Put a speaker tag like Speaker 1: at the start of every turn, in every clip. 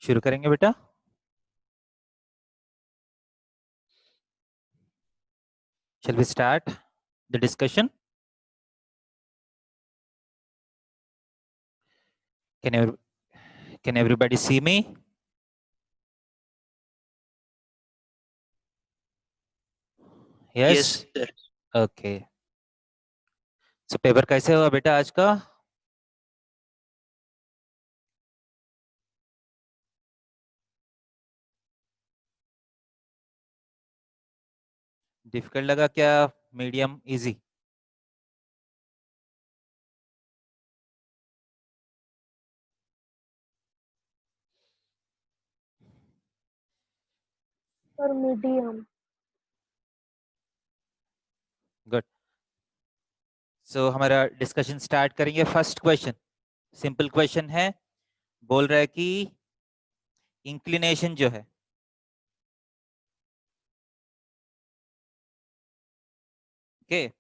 Speaker 1: शुरू करेंगे बेटा। Shall we start the discussion? Can ev can everybody see me? Yes.
Speaker 2: Yes, sir.
Speaker 1: Okay. So paper कैसे हुआ बेटा आज का? डिफिकल्ट लगा क्या? Medium, easy?
Speaker 3: और मीडियम।
Speaker 1: गुड। सो हमारा डिस्कशन स्टार्ट करेंगे। फर्स्ट क्वेश्चन सिंपल क्वेश्चन है, बोल रहा है कि इंक्लिनेशन जो है okay,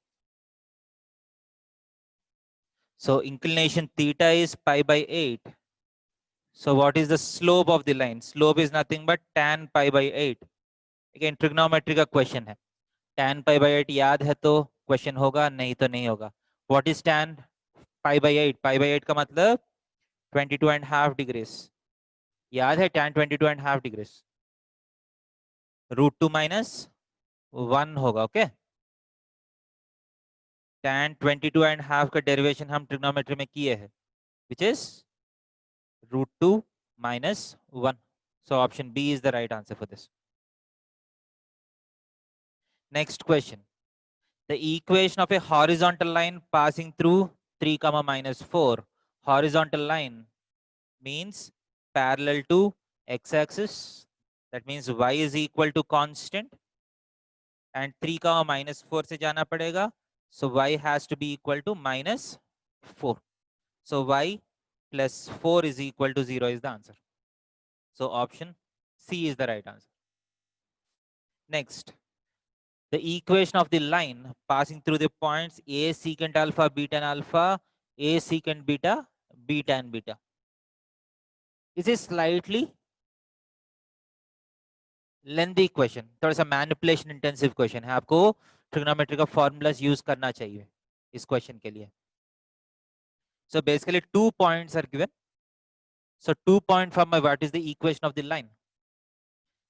Speaker 1: so inclination theta is pi by 8. So what is the slope of the line? Slope is nothing but tan pi by 8. Again trigonometry का question है। tan pi by 8 याद है तो क्वेश्चन होगा, नहीं तो नहीं होगा। What is tan pi by 8? pi by 8 का मतलब 22.5 degrees। याद है tan 22.5 degrees? √2 minus 1 होगा। ओके, tan 22.5 का डेरिवेशन हम ट्रिग्नोमेट्री में किए हैं, which is √2 minus 1. So option B is the right answer for this. Next question. The equation of a horizontal line passing through 3 comma minus 4. Horizontal line means parallel to x-axis. That means y is equal to constant. And 3 comma minus 4 से जाना पड़ेगा. So y has to be equal to minus 4. So y plus 4 is equal to 0 is the answer. So option C is the right answer. Next. The equation of the line passing through the points A secant alpha, beta and alpha, A secant beta, beta and beta. This is slightly lengthy question, थोड़ा सा manipulation intensive question है। आपको trigonometry का formulas use करना चाहिए इस question के लिए। So basically 2 points are given. So 2 point from what is the equation of the line?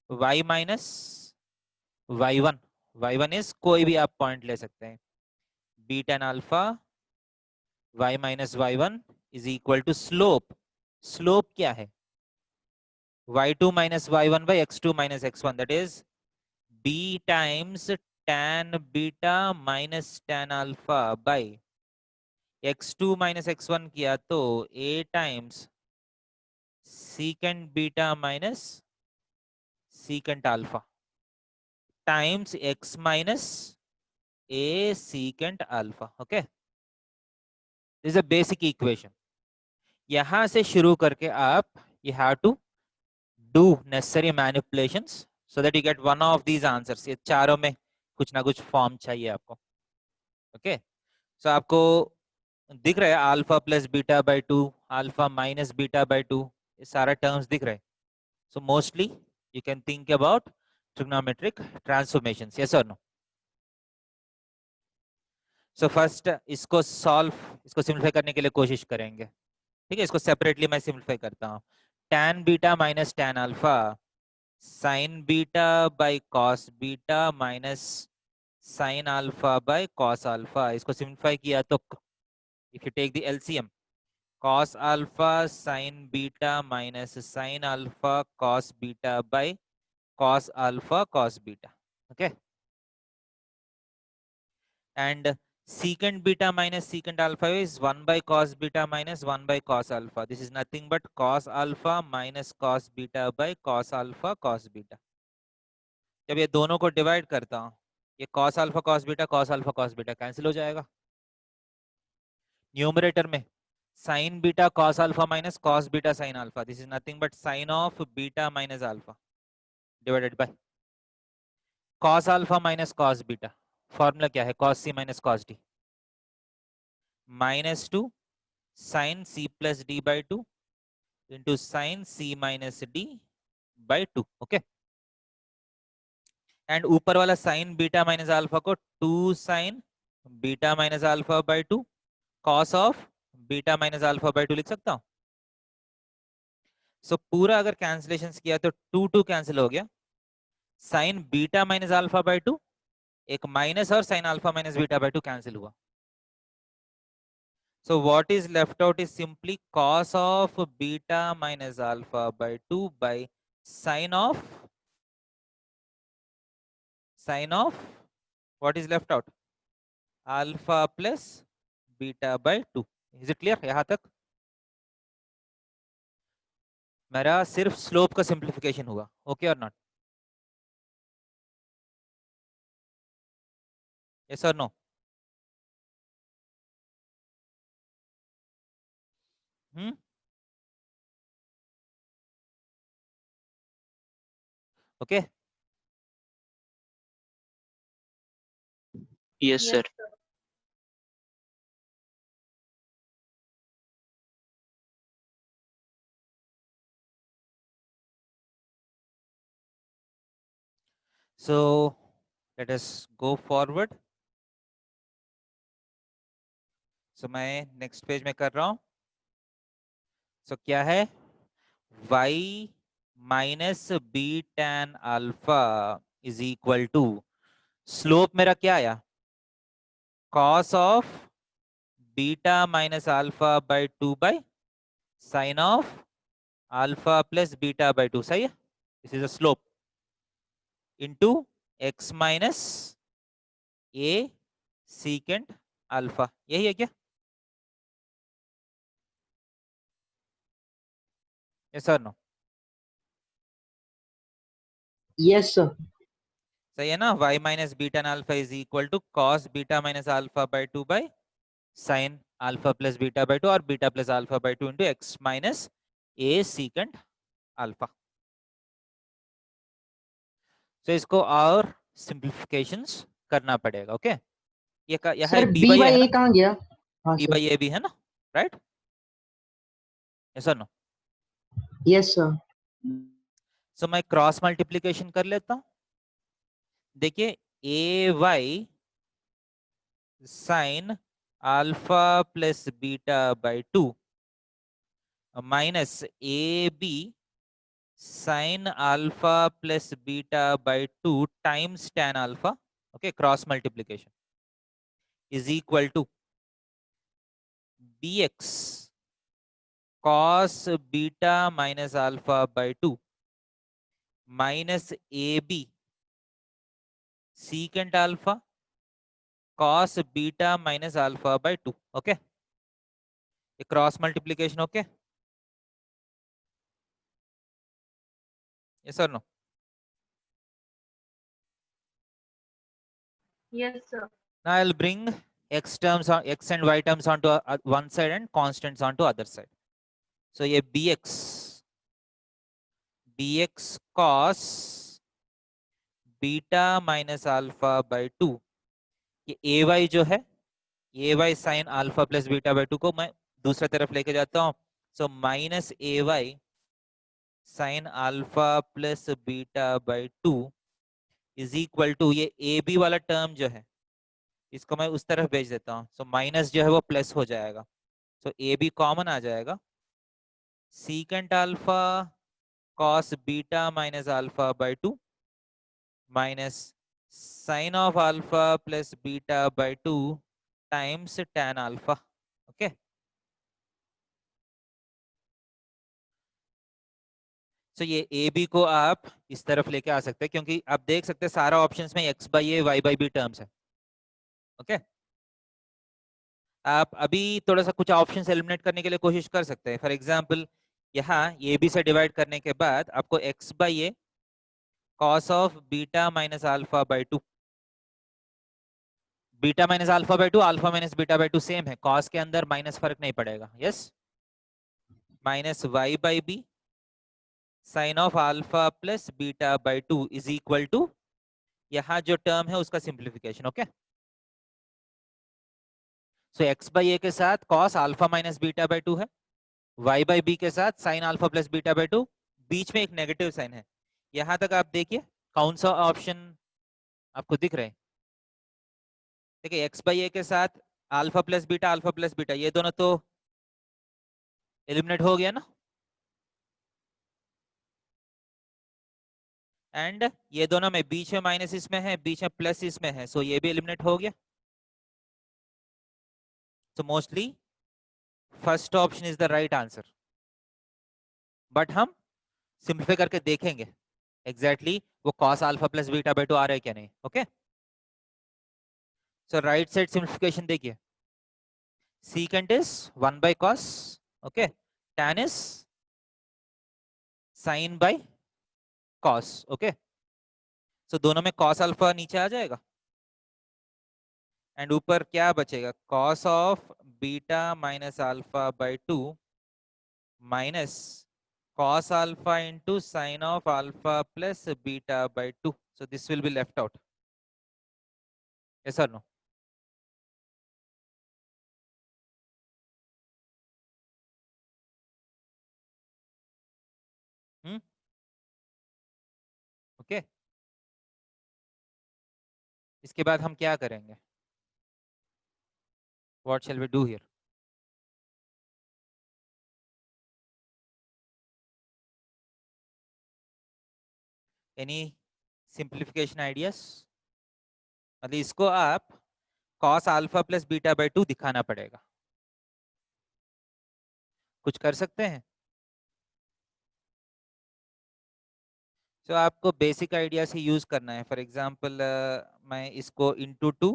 Speaker 1: Y minus Y1. Y1 is कोई भी आप point ले सकते हैं। Beta and alpha y minus y1 is equal to slope. Slope क्या है? y2 minus y1 by x2 minus x1, that is b times tan beta minus tan alpha by x2 minus x1 किया तो a times secant beta minus secant alpha times x minus a secant alpha. Okay, this is a basic equation. यहां से शुरू करके आप you have to do necessary manipulations so that you get one of these answers. ये चारों में कुछ ना कुछ फॉर्म चाहिए आपको। ओके, सो आपको दिख रहा है alpha plus beta by 2, alpha minus beta by 2, ये सारा टर्म्स दिख रहे हैं। So mostly you can think about trigonometric transformations, yes और नो? सो फर्स्ट इसको सिंपलीफाई करने के लिए कोशिश करेंगे। ठीक है, इसको सेपरेटली मैं सिंपलीफाई करता हूँ। tan beta minus tan alpha sin beta by cos beta minus sin alpha by cos alpha. इसको सिंप्लीफाई किया तो if you take the LCM, cos alpha sin beta minus sin alpha cos beta by cos alpha cos beta. Okay, and secant beta minus secant alpha is 1 by cos beta minus 1 by cos alpha. This is nothing but cos alpha minus cos beta by cos alpha cos beta. जब ये दोनों को divide करता हूं, ये cos alpha cos beta cancel हो जाएगा। Numerator में sin beta cos alpha minus cos beta sin alpha, this is nothing but sin of beta minus alpha divided by cos alpha minus cos beta, formula क्या है? cos c minus cos d, minus 2 sin c plus d by 2, into sin c minus d by 2. Okay, and ऊपर वाला sin beta minus alpha को 2 sin beta minus alpha by 2 cos of beta minus alpha by 2 लिख सकता हूं. सो पूरा अगर cancellation किया तो 2 2 कैंसिल हो गया. sin beta minus alpha by 2 एक माइनस और sin alpha minus beta by 2 cancel हुआ. So what is left out is simply cos of beta minus alpha by 2 by sine of what is left out? Alpha plus beta by 2. Is it clear? यहां तक मेरा सिर्फ slope का simplification हुआ. Okay और not? Yes और no? Okay.
Speaker 2: Yes, sir.
Speaker 1: So let us go forward. So मैं next page में कर रहा हूं. So क्या है? y minus b tan alpha is equal to, slope मेरा क्या आया? cos of beta minus alpha by 2 by sine of alpha plus beta by 2. सही है? This is a slope into x minus a secant alpha. यही है क्या? Yes और no?
Speaker 4: Yes, sir.
Speaker 1: सही है ना? y minus beta alpha is equal to cos beta minus alpha by 2 by sine alpha plus beta by 2 और beta plus alpha by 2 into x minus a secant alpha. तो इसको और simplifications करना पड़ेगा. Okay, ये यह
Speaker 4: sir
Speaker 1: b
Speaker 4: b
Speaker 1: by
Speaker 4: by
Speaker 1: है
Speaker 4: ए
Speaker 1: ना?
Speaker 4: कहाँ गया? हाँ
Speaker 1: बी
Speaker 4: सर.
Speaker 1: बाई ए भी है ना? राइट? यस और नो?
Speaker 4: Yes sir.
Speaker 1: सो मैं क्रॉस मल्टीप्लीकेशन कर लेता हूं. देखिए, A Y sine alpha plus beta by 2 minus A B sine alpha plus beta by 2 times tan alpha. Okay, cross multiplication is equal to bx cos beta minus alpha by 2 minus A B secant alpha cos beta minus alpha by 2. Okay, ये cross multiplication. Okay, yes और no?
Speaker 3: Yes, sir.
Speaker 1: Now I'll bring x terms on x and y terms onto one side and constants onto other side. So ये bx cos beta minus alpha by 2, ये ay जो है, ay sine alpha plus beta by 2 को मैं दूसरा तरफ लेके जाता हूं. So minus ay sine alpha plus beta by 2 is equal to, ये ए बी वाला टर्म जो है इसको मैं उस तरफ भेज देता हूँ. सो माइनस जो है वो प्लस हो जाएगा. सो ए बी कॉमन आ जाएगा. Secant alpha cos beta minus alpha by 2 minus sine of alpha plus beta by 2 times tan alpha. Okay, so ये ए बी को आप इस तरफ लेके आ सकते हैं क्योंकि आप देख सकते हैं सारा ऑप्शंस में x by a y by b terms है. ओके, आप अभी थोड़ा सा कुछ ऑप्शंस एलिमिनेट करने के लिए कोशिश कर सकते हैं. फॉर एग्जांपल, यहाँ ए बी से डिवाइड करने के बाद आपको x by A cos of beta minus alpha by 2, beta minus alpha by 2 alpha minus beta by 2 same है, कॉस के अंदर माइनस फर्क नहीं पड़ेगा. Yes, minus Y by B sine of alpha plus beta by 2 is equal to, यहाँ जो term है उसका simplification. Okay, so X by A के साथ cos alpha minus beta by 2 है, y बाई बी के साथ sign alpha plus beta by 2, बीच में एक नेगेटिव साइन है। यहां तक आप देखिए कौन सा ऑप्शन आपको दिख रहे हैं। देखिए x बाई ए के साथ अल्फा प्लस बीटा, ये दोनों तो एलिमिनेट हो गया ना, एंड ये दोनों में बीच में माइनस इसमें है, बीच में प्लस इसमें है, सो ये भी एलिमिनेट हो गया। So mostly first option is the right answer, but हम सिंप्लीफाई करके देखेंगे एग्जैक्टली वो cos alpha plus beta by 2 आ रहा है क्या नहीं। ओके, सो राइट साइड सिंप्लीफिकेशन देखिए, secant is 1 by cos, okay, tan is sin by cos, okay, so दोनों में cos अल्फा नीचे आ जाएगा एंड ऊपर क्या बचेगा, cos of beta minus alpha by 2 minus cos alpha into sine of alpha plus beta by 2, so this will be left out. Yes or no? Okay, इसके बाद हम क्या करेंगे, what shall we do here? Any simplification ideas? मतलब इसको आप cos alpha plus beta by 2 दिखाना पड़ेगा, कुछ कर सकते हैं? तो आपको बेसिक आइडिया से यूज करना है। फॉर एग्जांपल मैं इसको इंटू 2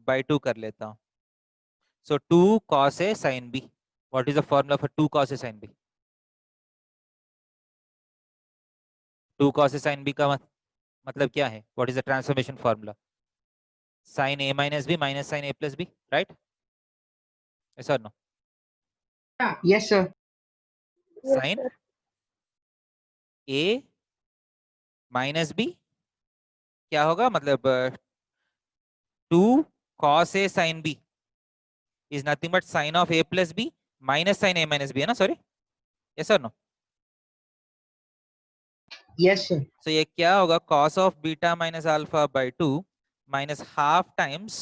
Speaker 1: बाई 2 कर लेता हूँ, सो 2 cos a sin b, what is the formula for 2 cos a sin b? 2 cos a sin b का मतलब क्या है, what is the transformation formula? sin a minus B minus sin a plus B, right? Yes और no?
Speaker 4: Yes, sir.
Speaker 3: Yes,
Speaker 1: sin
Speaker 3: sir.
Speaker 1: a minus B क्या होगा, मतलब 2 cos a sin b is nothing but sine of a plus B minus sine a minus B, है ना? Sorry, yes और no?
Speaker 4: Yes, sir.
Speaker 1: So ये क्या होगा, cos of beta minus alpha by 2 minus half times,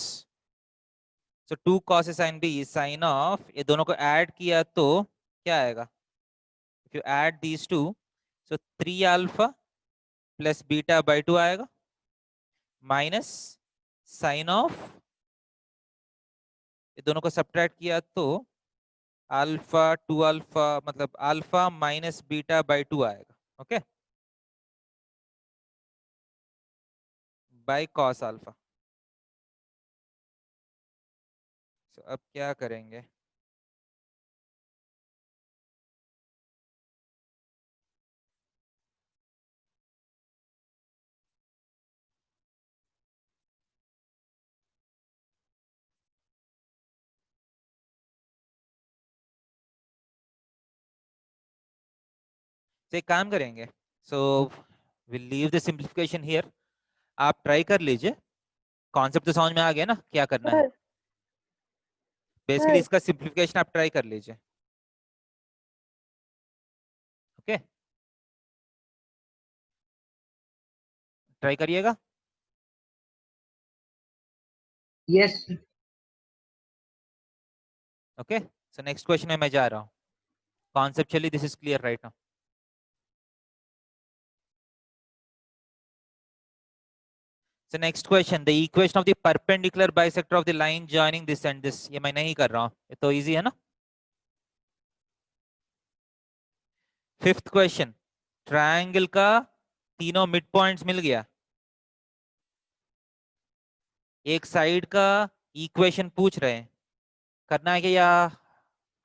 Speaker 1: so 2 cos sin b sine of, ये दोनों को add किया तो क्या आएगा, if you add these two, so 3 alpha plus beta by 2 आएगा माइनस साइन ऑफ, ये दोनों को सब्ट्रैक्ट किया तो अल्फा 2 अल्फा, मतलब अल्फा माइनस बीटा बाई 2 आएगा, ओके, बाई कॉस अल्फा। सो अब क्या करेंगे, तो एक काम करेंगे, so will leave the simplification here, आप ट्राई कर लीजिए, कॉन्सेप्ट तो समझ में आ गया ना क्या करना है,
Speaker 3: Sir,
Speaker 1: बेसिकली
Speaker 3: sir.
Speaker 1: इसका सिंप्लीफिकेशन आप ट्राई कर लीजिए, ओके, ट्राई करिएगा।
Speaker 4: Yes, sir.
Speaker 1: Okay, so next question में मैं जा रहा हूँ, conceptually this is clear right now. So next question, the equation of the perpendicular bisector of the line joining this and this, ये मैं नहीं कर रहा हूँ, ये तो इजी है ना। फिफ्थ क्वेश्चन, ट्रायंगल का तीनों मिड पॉइंट्स मिल गया, एक साइड का इक्वेशन पूछ रहे हैं, करना है कि या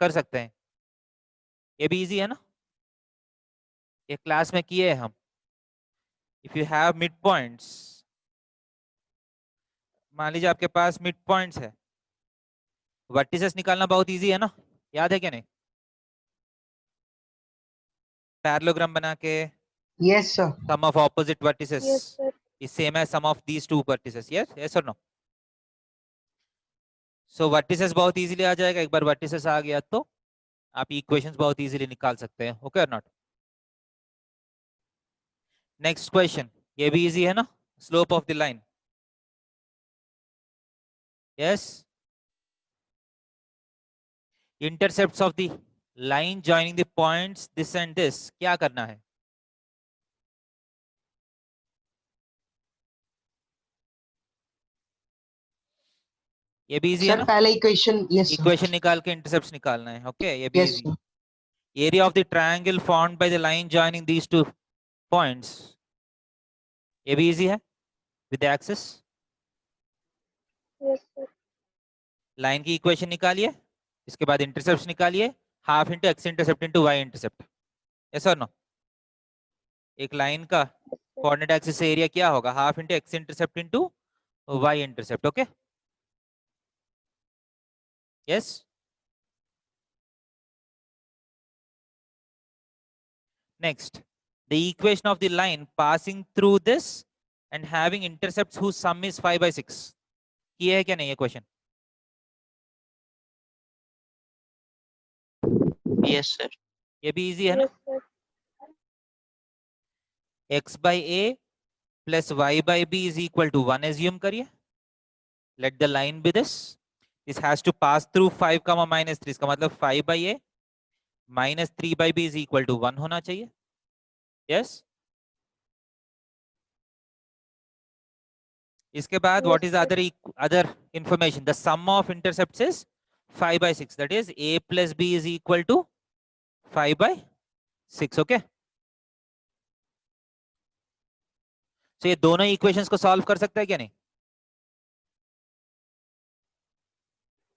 Speaker 1: कर सकते हैं, ये भी इजी है ना, ये क्लास में किए हैं हम। If you have mid points, मान लीजिए आपके पास मिड पॉइंट्स है, वर्टिसेस निकालना बहुत इजी है ना, याद है क्या नहीं, पैरेललोग्राम बना के
Speaker 4: Yes, sir.
Speaker 1: sum of opposite vertices
Speaker 3: Yes, sir.
Speaker 1: is same as sum of these two vertices, yes or no? So vertices बहुत इजीली आ जाएगा, एक बार vertices आ गया तो आप इक्वेशंस बहुत इजीली निकाल सकते हैं, ओके और नॉट। नेक्स्ट क्वेश्चन, ये भी इजी है ना, slope of the line. Yes, intercepts of the line joining the points this and this, क्या करना है? ये भी इजी है
Speaker 4: सर
Speaker 1: ना,
Speaker 4: पहले इक्वेशन, यस सर,
Speaker 1: इक्वेशन निकाल के इंटरसेप्ट्स निकालना है, ओके ये भी
Speaker 4: yes
Speaker 1: easy.
Speaker 4: Sir,
Speaker 1: area of the triangle formed by the line joining these two points, ये भी इजी है, with axis.
Speaker 3: Yes, sir.
Speaker 1: Line की इक्वेशन निकालिए, इसके बाद इंटरसेप्ट निकालिए, half into x intercept into y intercept. Yes और no? एक लाइन का
Speaker 3: Yes, sir.
Speaker 1: कोऑर्डिनेट एक्सिस से एरिया क्या होगा? Half into x intercept into y intercept, okay. Yes, next, the equation of the line passing through this and having intercepts whose sum is 5/6, किए है क्या नहीं ये क्वेश्चन?
Speaker 2: Yes, sir.
Speaker 1: ये भी इजी है ना,
Speaker 3: Yes, sir.
Speaker 1: x by a plus y by b is equal to 1 assume करिए, let the line be this has to pass through 5 comma minus 3, इसका मतलब 5 by a minus 3 by b is equal to 1 होना चाहिए। Yes, इसके बाद
Speaker 3: Yes,
Speaker 1: what is
Speaker 3: sir.
Speaker 1: other information? The sum of intercepts is 5/6, that is a plus b is equal to 5/6, okay। तो ये दोनों equations को सॉल्व कर सकता है क्या नहीं?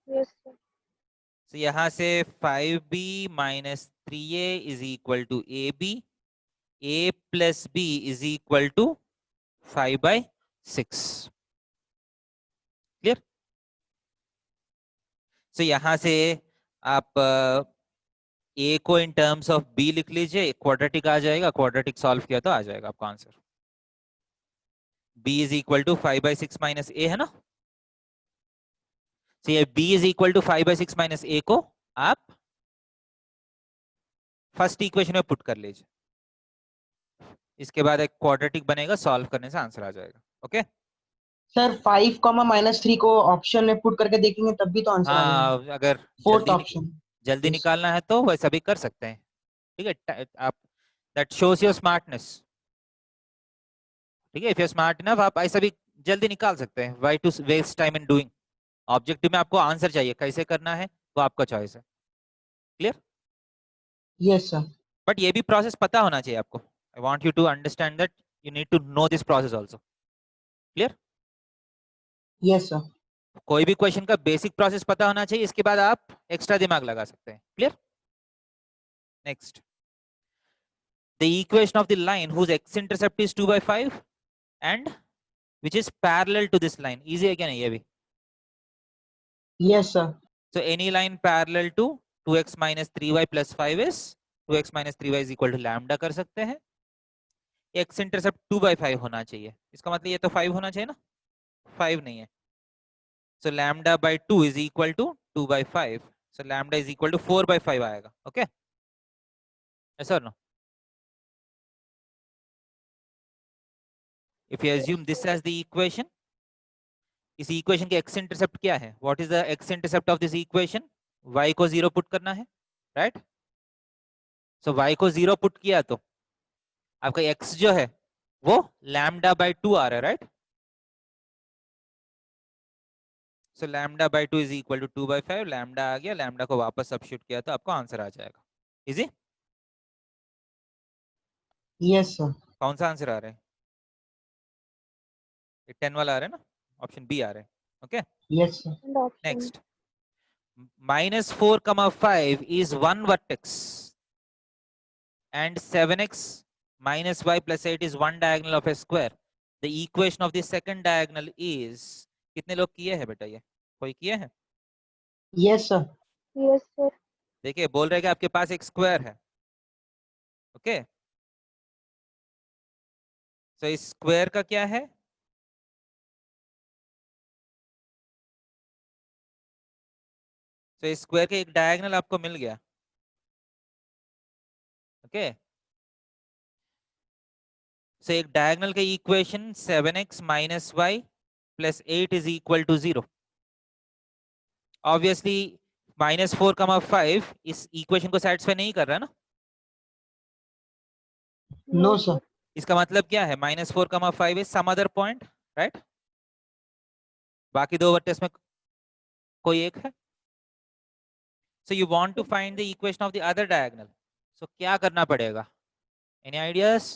Speaker 3: Yes, sir.
Speaker 1: तो यहां से 5b minus 3a is equal to ab, a plus b is equal to 5/6, clear? तो यहां से आप a को इन टर्म्स ऑफ b लिख लीजिए, क्वाड्रेटिक आ जाएगा, क्वाड्रेटिक सॉल्व किया तो आ जाएगा आपका answer. b is equal to 5/6 minus a है ना, तो ये b is equal to 5/6 minus a को आप फर्स्ट इक्वेशन में पुट कर लीजिए, इसके बाद एक क्वाड्रेटिक बनेगा, सॉल्व करने से आंसर आ जाएगा, ओके।
Speaker 4: सर 5 कॉमा -3 को ऑप्शन में पुट करके देखेंगे तब भी तो आंसर आ जाएगा।
Speaker 1: हाँ, अगर
Speaker 4: फोर्थ ऑप्शन,
Speaker 1: जल्दी
Speaker 4: Yes.
Speaker 1: निकालना है तो वैसा भी कर सकते हैं, ठीक है। आप दैट शोज योर स्मार्टनेस, ठीक है। इफ यू स्मार्ट इनफ आप ऐसा भी जल्दी निकाल सकते हैं, why to waste time in doing. Objective में आपको आंसर चाहिए, कैसे करना है वो आपका चॉइस है, क्लियर।
Speaker 4: यस सर,
Speaker 1: बट ये भी प्रोसेस पता होना चाहिए आपको, I want you to understand that you need to know this process also, clear.
Speaker 4: Yes sir,
Speaker 1: कोई भी क्वेश्चन का बेसिक प्रोसेस पता होना चाहिए, इसके बाद आप एक्स्ट्रा दिमाग लगा सकते हैं, clear. Next, the equation of the line whose x-intercept is 2/5 and which is parallel to this line, easy है क्या नहीं ये भी?
Speaker 4: Yes sir,
Speaker 1: So any line parallel to 2x minus 3y plus 5 is 2x minus 3y is equal to lambda कर सकते हैं। x intercept 2/5 होना चाहिए, इसका मतलब ये तो 5 होना चाहिए ना, 5 नहीं है, so lambda by 2 is equal to 2/5, so lambda is equal to 4/5 आएगा, okay, yes or no? If you assume this as the equation, इस इक्वेशन के x इंटरसेप्ट क्या है? What is the x intercept of this equation? y को 0 put करना है, right. सो y को 0 put किया तो आपका x जो है वो लैम्डा बाय 2 आ रहा है, right. So lambda by 2 is equal to 2/5, lambda आ गया, लैम्डा को वापस सब्स्टिट्यूट किया तो आपको आंसर आ जाएगा, इजी।
Speaker 4: यस सर,
Speaker 1: कौन सा आंसर आ रहा है? 10 वाला आ रहा है ना, ऑप्शन बी आ रहा है, okay.
Speaker 4: Yes sir,
Speaker 3: And option.
Speaker 1: Next, -4, 5 is one vertex and 7x minus y plus 8 is one diagonal of a square. The equation of the second diagonal is, कितने लोग किए हैं बेटा ये? कोई किए हैं?
Speaker 4: Yes sir,
Speaker 3: Yes, sir.
Speaker 1: देखिए बोल रहे हैं कि आपके पास एक स्क्वायर है, ओके। तो इस स्क्वायर का क्या है? तो इस स्क्वायर का एक डायगोनल आपको मिल गया, ओके सो एक डायगोनल का equation 7x minus Y plus 8 is equal to 0. Obviously -4,5 इस इक्वेशन को सेटिस्फाई नहीं कर रहा ना.
Speaker 4: No sir.
Speaker 1: इसका मतलब क्या है? -4,5 is some other point, right? बाकी दो वर्टेक्स में कोई एक है. So you want to find the equation of the other diagonal. सो क्या करना पड़ेगा? Any ideas?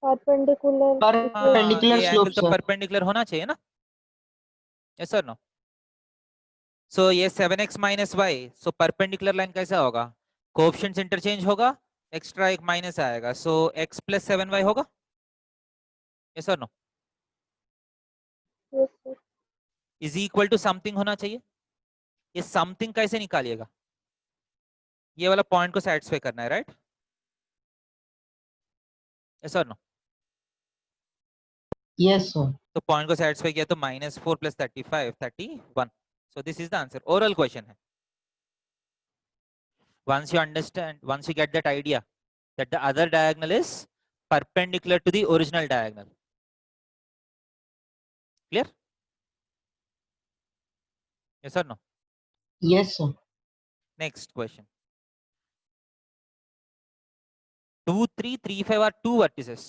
Speaker 3: परपेंडिकुलर
Speaker 4: परपेंडिकुलर
Speaker 1: ये
Speaker 4: स्लोप
Speaker 1: एंगल तो
Speaker 4: सर.
Speaker 1: परपेंडिकुलर होना चाहिए ना. यस और नो? सो ये 7x minus y, so perpendicular line कैसा होगा? कोएफिशिएंट्स इंटरचेंज होगा, एक्स्ट्रा एक माइनस आएगा, सो x प्लस 7y होगा. यस और no? Is equal to something होना चाहिए. ये समथिंग कैसे निकालिएगा? ये वाला पॉइंट को सेटिस्फाई करना है, राइट? यस और नो?
Speaker 4: Yes sir.
Speaker 1: तो पॉइंट को सेटिस्फाई किया तो -4 + 35 31. So this is the answer. Oral question है. Once you understand, once you get that idea that the other diagonal is perpendicular to the original diagonal. Clear? Yes or no?
Speaker 4: Yes sir.
Speaker 1: Next question. 2, 3, 3, 5 are two vertices.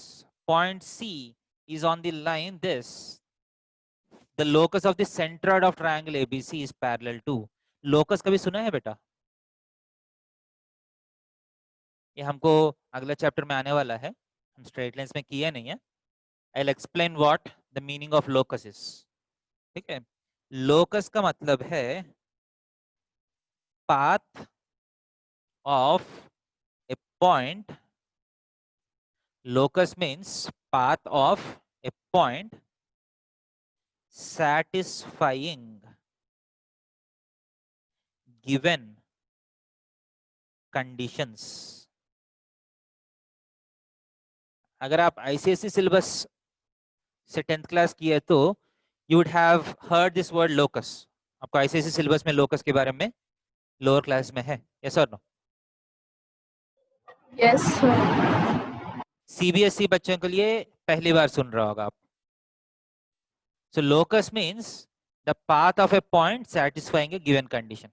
Speaker 1: Point C is on the line this. The locus of the centroid of triangle ABC is parallel to. Locus कभी सुना है बेटा? ये हमको अगला chapter में आने वाला है. हम स्ट्रेट लाइंस में किया नहीं है. I'll explain what the meaning of locus is. ठीक है? Locus का मतलब है path of a point. Locus means path of a point satisfying given conditions. अगर आप ICSE सिलेबस से 10th क्लास की है तो you would have heard this word locus. आपको ICSE सिलेबस में locus के बारे में लोअर क्लास में है. yes or no?
Speaker 3: Yes sir.
Speaker 1: CBSE बच्चों के लिए पहली बार सुन रहा होगा आप. So locus means the path of a point satisfying a given condition.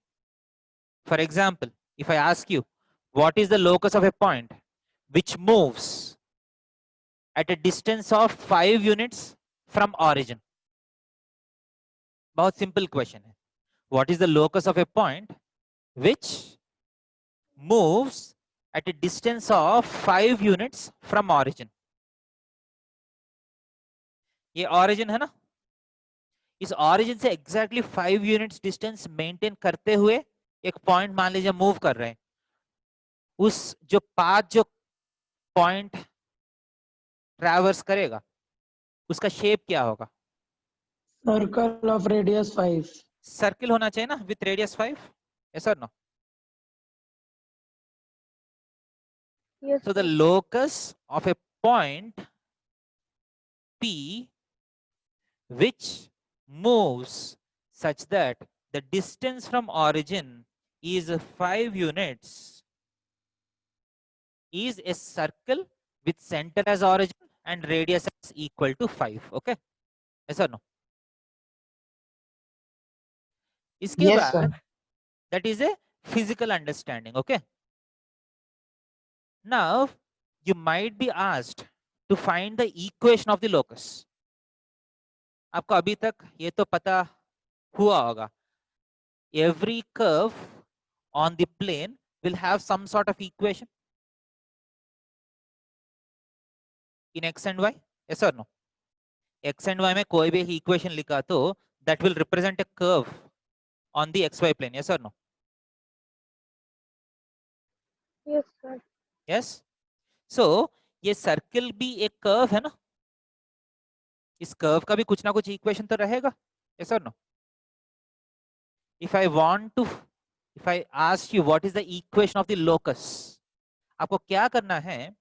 Speaker 1: For example, if I ask you, what is the locus of a point which moves at a distance of 5 units from origin? बहुत simple question है. What is the locus of a point which moves at a distance of 5 units from origin? ये origin है ना? इस origin से exactly 5 units distance maintain करते हुए एक point मान लीजिए move कर रहे हैं. उस जो path जो point ट्रैवर्स करेगा उसका शेप क्या होगा?
Speaker 2: Circle of radius 5.
Speaker 1: सर्किल होना चाहिए ना विथ रेडियस 5. यस और no?
Speaker 3: Yes
Speaker 1: so the
Speaker 3: sir.
Speaker 1: Locus of a point P which moves such that the distance from origin is 5 units is a circle with center as origin and radius as equal to 5. okay? yes or no? इसके
Speaker 4: Yes
Speaker 1: बाद
Speaker 4: sir.
Speaker 1: that is a physical understanding. okay? Now you might be asked to find the equation of the locus. आपको अभी तक ये तो पता हुआ होगा. Every curve on the plane will have some sort of equation in x and y. yes or no? x and y में कोई भी equation लिखा तो that will represent a curve on the xy plane. yes or no?
Speaker 3: Yes sir.
Speaker 1: yes. so ये circle भी एक curve है ना. इस कर्व का भी कुछ ना कुछ इक्वेशन तो रहेगा. yes or no? if I ask you what is the equation of the locus, आपको क्या करना है?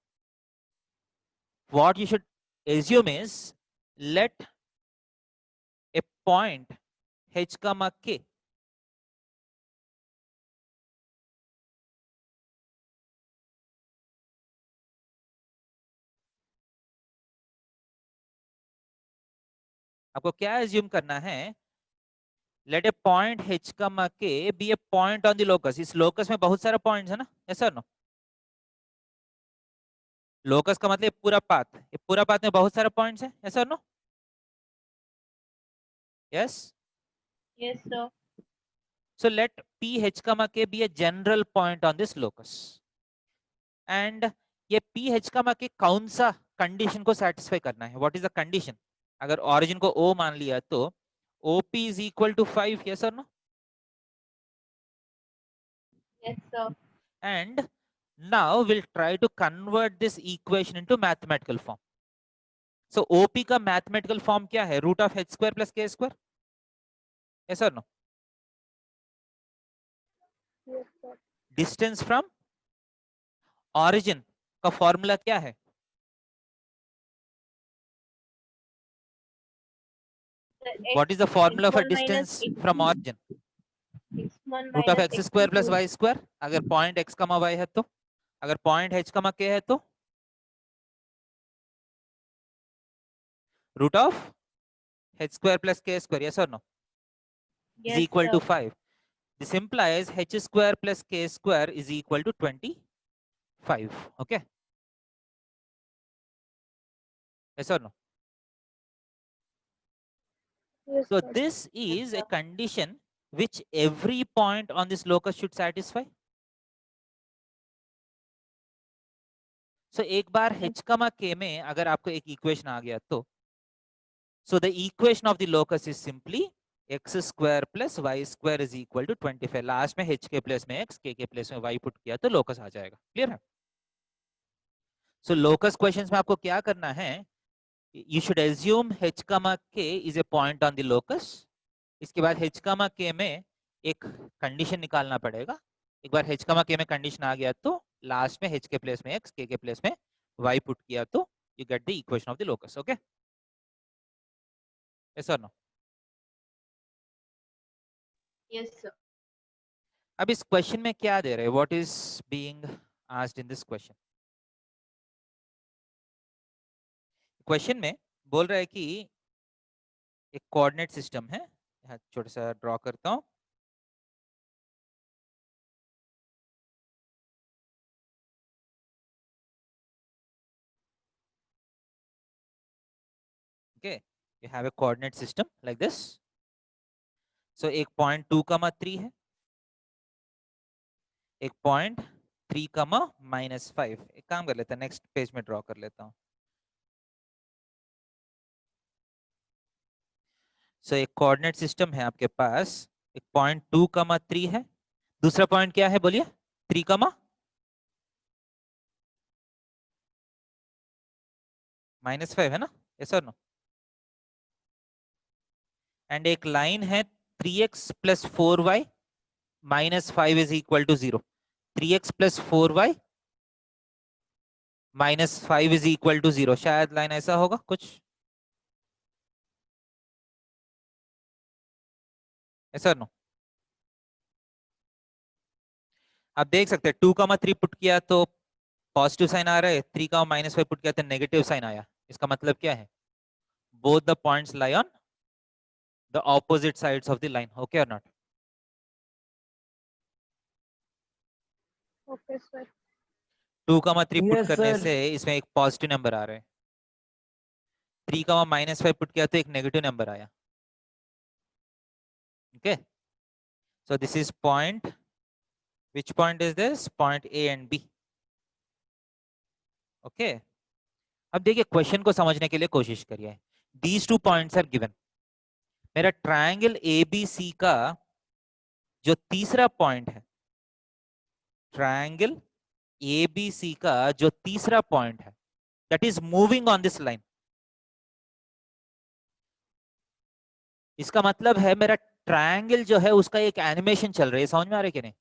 Speaker 1: what you should assume is let a point h comma k आपको क्या एज्यूम करना है, let a point h comma k be a point on the locus. इस locus में बहुत सारे पॉइंट्स है ना, यस और नो? लोकस का मतलब पूरा पाथ, ये पूरा पाथ में बहुत सारे पॉइंट्स है, यस और no? Yes.
Speaker 3: Yes, sir.
Speaker 1: So let p h comma k be a general point on this locus. And ये p h comma k कौन सा कंडीशन को सेटिस्फाई करना है? What is the condition? अगर ओरिजिन को o मान लिया तो OP is equal to 5, yes or no?
Speaker 3: Yes, sir.
Speaker 1: And now we'll try to convert this equation into mathematical form. So OP का mathematical form क्या है? Root of h square plus k square, yes or no?
Speaker 3: Yes, sir.
Speaker 1: Distance from origin का formula क्या है? What is the formula for
Speaker 3: x1 minus
Speaker 1: distance from origin?
Speaker 3: x1
Speaker 1: root of
Speaker 3: minus
Speaker 1: x square plus
Speaker 3: x2.
Speaker 1: Y square. अगर point x comma y है तो, अगर point h comma k है तो root of h square plus k square, yes और no, is
Speaker 3: Yes,
Speaker 1: equal
Speaker 3: sir.
Speaker 1: To 5। This implies h square plus k square is equal to 25। Okay, yes और no?
Speaker 3: Yes,
Speaker 1: So
Speaker 3: sir.
Speaker 1: this is a condition which every point on this locus should satisfy. So एक बार h comma k में अगर आपको एक equation आ गया तो, so the equation of the locus is simply x square plus y square is equal to 25। Last में h के place में x, k के प्लेस में y पुट किया तो लोकस आ जाएगा। क्लियर है? सो लोकस क्वेश्चंस में आपको क्या करना है, you should assume h comma k is a point on the locus। इसके बाद h comma k में एक कंडीशन निकालना पड़ेगा। एक बार h comma k में कंडीशन आ गया तो लास्ट में h के प्लेस में x, k के प्लेस में y पुट किया तो you get the equation of the locus। Okay, yes or no?
Speaker 3: Yes, sir.
Speaker 1: अब इस क्वेश्चन में क्या दे रहे हैं, what is being asked in this question? Question में बोल रहा है कि एक कोऑर्डिनेट सिस्टम है, यहाँ छोटा सा ड्रॉ करता हूं। Okay, you have a coordinate system like this. So एक पॉइंट 2,3 है, एक पॉइंट 3,-5। एक काम कर लेता हूं, नेक्स्ट पेज में ड्रॉ कर लेता हूं। सो एक कोऑर्डिनेट सिस्टम है आपके पास, एक पॉइंट 2,3 है, दूसरा पॉइंट क्या है बोलिए? 3,-5 है ना, यस और नो? एंड एक लाइन है 3x plus 4y minus 5 is equal to 0। 3x plus 4y minus 5 is equal to 0, शायद लाइन ऐसा होगा कुछ, ऐसा नो? आप देख सकते हैं 2,3 पुट किया तो पॉजिटिव साइन आ रहा है, 3,-5 पुट किया तो नेगेटिव साइन आया। इसका मतलब क्या है? Both the points lie on the opposite sides of the line. Okay और not?
Speaker 3: Okay, sir.
Speaker 1: 2,3 put
Speaker 2: Yes,
Speaker 1: करने
Speaker 2: sir.
Speaker 1: से इसमें एक पॉजिटिव नंबर आ रहा है, 3,-5 पुट किया तो एक नेगेटिव नंबर आया। Okay, so this is point, which point is this? Point A and B। Okay, अब देखिए क्वेश्चन को समझने के लिए कोशिश करिए। These two points are given। मेरा ट्रायंगल ABC का जो तीसरा पॉइंट है, ट्रायंगल ABC का जो तीसरा पॉइंट है, that is moving on this line. इसका मतलब है मेरा ट्रायंगल जो है उसका एक एनिमेशन चल रही है। समझ में आ रही है कि नहीं?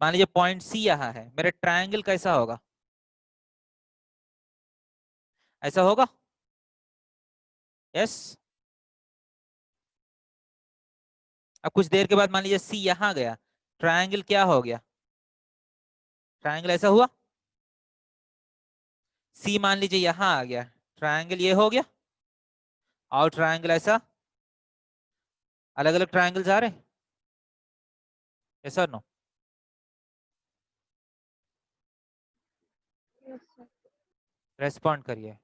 Speaker 1: मान लीजिए पॉइंट C यहां है, मेरा ट्रायंगल कैसा होगा? ऐसा होगा, यस? अब कुछ देर के बाद मान लीजिए C यहां गया, ट्रायंगल क्या हो गया? ट्रायंगल ऐसा हुआ। C मान लीजिए यहां आ गया, ट्रायंगल ये हो गया। और ट्रायंगल ऐसा अलग अलग ट्रायंगल्स आ रहे हैं, यस और नो?
Speaker 3: Yes, sir.
Speaker 1: रेस्पॉन्ड करिए।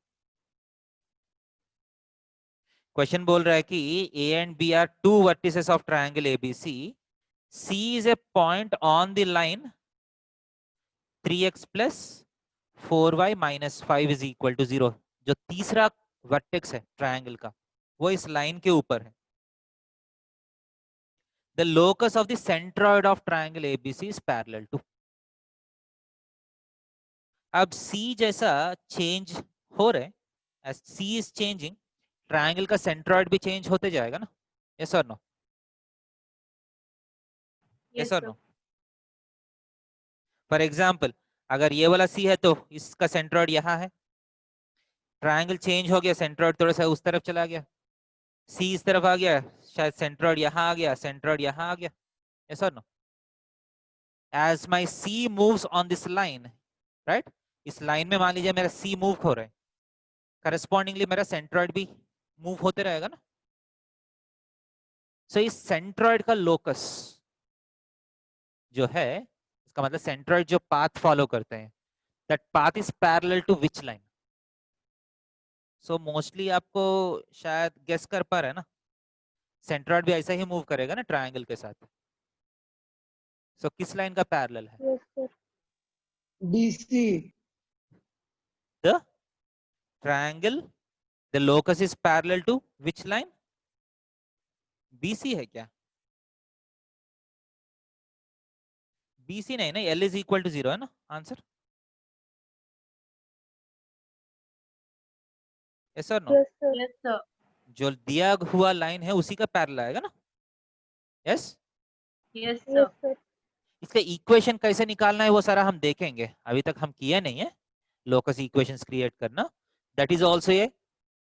Speaker 1: क्वेश्चन बोल रहा है कि A and B are two vertices of triangle ABC, C is a point on the line 3x plus 4y minus 5 is equal to 0। जो तीसरा वर्टेक्स है ट्रायंगल का वो इस लाइन के ऊपर है। The locus of the centroid of triangle ABC is parallel to. अब सी जैसा चेंज हो रहा है, as C is changing, triangle का सेंट्रॉइड भी चेंज होते जाएगा ना, यस और नो?
Speaker 3: Yes,
Speaker 1: यस और
Speaker 3: sir.
Speaker 1: नो? फॉर एग्जाम्पल अगर ये वाला सी है तो इसका सेंट्रॉइड यहाँ है, ट्रायंगल चेंज हो गया, सेंट्रॉइड थोड़ा सा उस तरफ चला गया, सी इस तरफ आ गया, शायद सेंट्रॉइड यहाँ आ गया, सेंट्रॉइड यहाँ आ गया, यस और no? As my C moves on this line, right, इस लाइन में मान लीजिए मेरा सी मूव हो रहा है, करस्पॉन्डिंगली मेरा सेंट्रॉइड भी मूव होते रहेगा ना। सो इस सेंट्रॉइड का लोकस जो है, इसका मतलब सेंट्रॉइड जो पाथ फॉलो करते हैं, that path is parallel to which line? So mostly आपको शायद गेस कर पा रहे हैं ना, सेंट्रॉइड भी ऐसा ही मूव करेगा ना ट्रायंगल के साथ। सो किस लाइन का पैरेलल है?
Speaker 3: Yes, sir.
Speaker 2: BC.
Speaker 1: The triangle, the locus is parallel to which line? BC है क्या? बीसी नहीं ना, एल इज इक्वल टू 0 है ना आंसर, यस और no?
Speaker 3: Yes, sir. Yes, sir.
Speaker 1: जो दिया हुआ लाइन है उसी का पैरेलल आएगा ना, yes?
Speaker 3: Yes, sir. Yes, sir.
Speaker 1: इसका इक्वेशन कैसे निकालना है वो सारा हम देखेंगे, अभी तक हम किया नहीं है लोकस इक्वेशंस क्रिएट करना। That is also a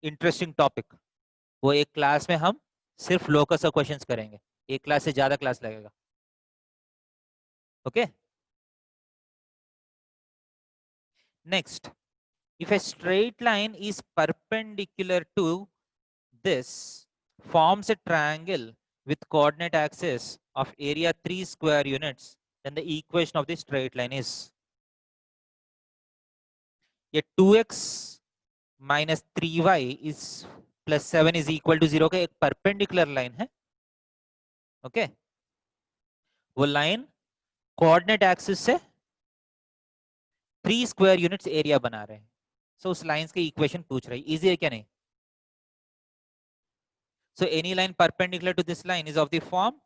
Speaker 1: interesting topic. वो एक क्लास में हम सिर्फ लोकस का क्वेश्चंस करेंगे, एक क्लास से ज्यादा क्लास लगेगा, okay? Next, if a straight line is perpendicular to this, forms a triangle with coordinate axis of area 3 square units, then the equation of the straight line is, ये 2x minus 3y is plus 7 is equal to 0 का एक perpendicular line है, okay? वो line coordinate axis से 3 square units area बना रहे हैं। सो उस लाइंस के इक्वेशन पूछ रही, इजी है क्या नहीं? So any line perpendicular to this line is of the form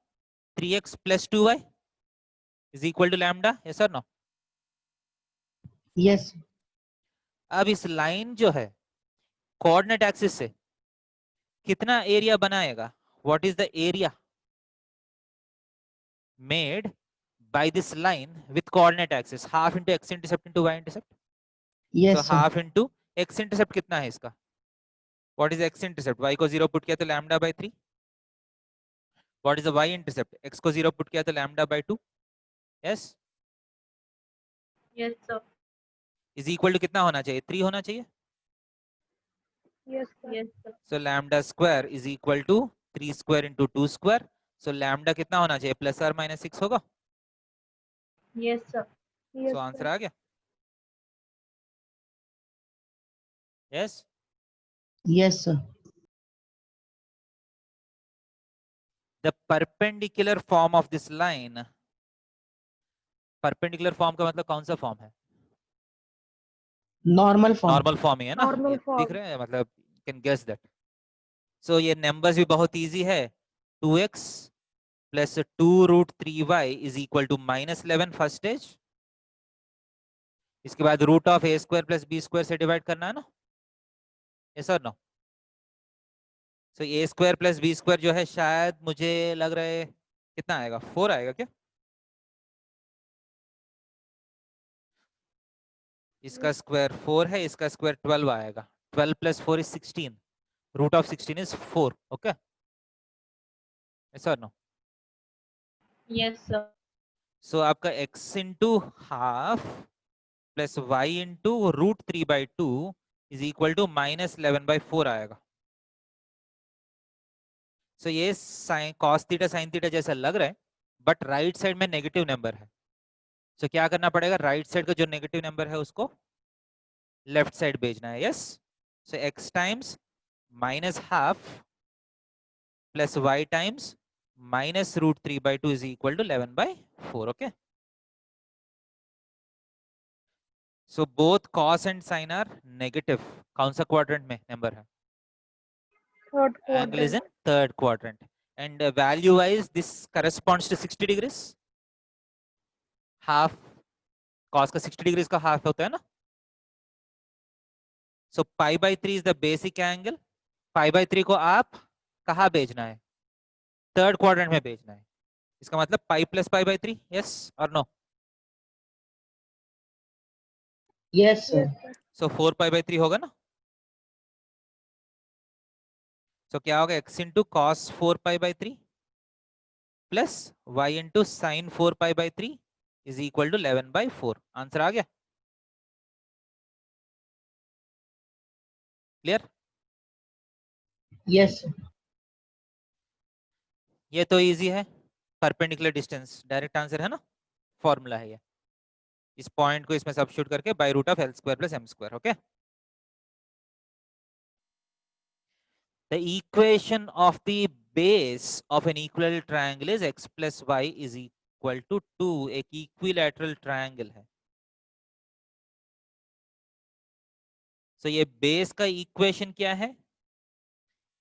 Speaker 1: 3x plus 2y is equal to lambda, yes or no?
Speaker 4: Yes.
Speaker 1: अब इस लाइन जो है कोऑर्डिनेट एक्सिस से कितना एरिया बनाएगा? What is the area made by this line with coordinate axis? Half into x intercept into y intercept.
Speaker 4: Yes,
Speaker 1: So
Speaker 4: sir.
Speaker 1: half into x intercept कितना है इसका? What is x intercept? y को 0 put किया तो lambda by 3. What is the y intercept? x को 0 put किया तो lambda by 2. Yes?
Speaker 3: Yes, sir.
Speaker 1: Is equal to कितना होना चाहिए? 3 होना चाहिए.
Speaker 3: Yes, sir. Yes, sir.
Speaker 1: So lambda square is equal to 3 square into 2 square. So lambda कितना होना चाहिए? प्लस और माइनस 6 होगा.
Speaker 3: Yes, sir. Yes,
Speaker 1: So answer आ गया. Yes.
Speaker 4: Yes, sir.
Speaker 1: The perpendicular form of this line. Perpendicular form का मतलब कौन सा फॉर्म है?
Speaker 4: Normal form.
Speaker 1: नॉर्मल फॉर्म ही है ना,
Speaker 3: Normal
Speaker 1: ये
Speaker 3: form.
Speaker 1: दिख रहे हैं, मतलब कैन गेस दैट. सो ये नंबर्स भी बहुत इजी है. 2x plus 2 root 3y is equal to minus 11 first stage. इसके बाद root of a square plus b square से डिवाइड करना है ना, यस और no? So a square plus b square जो है शायद मुझे लग रहा है कितना आएगा? 4 आएगा क्या? इसका स्क्वायर 4 है, इसका स्क्वायर 12 आएगा. 12 plus 4 is 16. Root of 16 is 4. Okay, yes और नो?
Speaker 3: Yes, sir.
Speaker 1: सो आपका x into half plus y into root 3 by 2 is equal to minus 11 by 4 आएगा. सो ये sine cos theta sine theta जैसा लग रहा है, but right side में negative number है। सो क्या करना पड़ेगा, राइट साइड का जो नेगेटिव नंबर है उसको लेफ्ट साइड भेजना है। Yes, so x times minus half plus y times minus root 3/2 is equal to 11/4। Okay, so both cos and sin are negative. कौन सा क्वाड्रेंट में नंबर है?
Speaker 3: Third
Speaker 1: Angle is in
Speaker 3: quadrant.
Speaker 1: third quadrant, and value wise this corresponds to 60 degrees. Half cos का 60 degrees का half होता है ना। सो π/3 is the basic angle. π/3 को आप कहाँ भेजना है? थर्ड क्वाड्रेंट में भेजना है। इसका मतलब पाई प्लस π/3, यस और no?
Speaker 4: Yes sir.
Speaker 3: Yes, sir.
Speaker 1: So 4π/3 होगा ना। सो क्या होगा, x into cos 4π/3 plus y into sine 4π/3 is equal to 11/4। Answer आ गया? क्लियर?
Speaker 4: यस
Speaker 1: ये तो इजी है, परपेंडिकुलर डिस्टेंस डायरेक्ट आंसर है ना, फॉर्मूला है ये। इस पॉइंट को इसमें सब्स्टिट्यूट करके by root of l² plus m²। Okay, the equation of the base of an equilateral triangle is x plus y is equal to 2। एक इक्विलैटरल ट्रायंगल है, सो ये बेस का इक्वेशन क्या है?